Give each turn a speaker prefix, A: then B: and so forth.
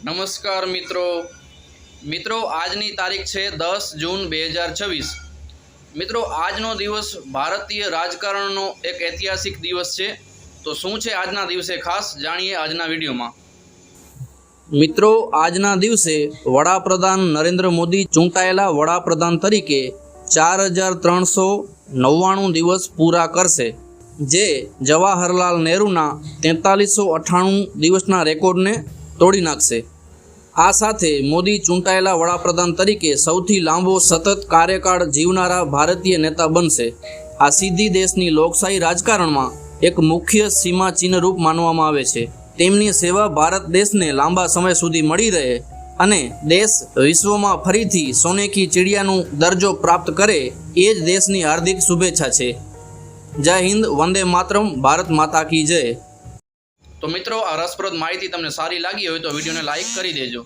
A: નમસ્કાર મિત્રો આજની તારીખ છે 10 જૂન 2026। મિત્રો આજનો દિવસ ભારતીય રાજકારણનો એક ઐતિહાસિક દિવસ છે। તો શું છે આજના દિવસે ખાસ જાણીએ આજના વિડીયોમાં। મિત્રો આજના દિવસે વડાપ્રધાન નરેન્દ્ર મોદી ચૂંટાયેલા વડાપ્રધાન તરીકે 4399 દિવસ પૂરા કરશે, જે જવાહરલાલ નહેરુના 4398 દિવસના રેકોર્ડને તોડી નાખશે। આ સાથે મોદી ચૂંટાયેલા વડાપ્રધાન તરીકે સૌથી લાંબો સતત કાર્યકાળ જીવનારા ભારતીય નેતા બનશે। આ સિદ્ધિ દેશની લોકશાહી રાજકારણમાં એક મુખ્ય સીમાચિહ્ન રૂપ માનવામાં આવે છે। તેમની સેવા ભારત દેશને લાંબા સમય સુધી મળી રહે અને દેશ વિશ્વમાં ફરીથી સોને કી ચિડિયાનું દરજ્જો પ્રાપ્ત કરે, એ જ દેશની હાર્દિક શુભેચ્છા છે। જય હિન્દ, વંદે માતરમ, ભારત માતા કી જય। તો મિત્રો, આ રસપ્રદ માહિતી તમને સારી લાગી હોય તો વિડીયોને લાઈક કરી દેજો।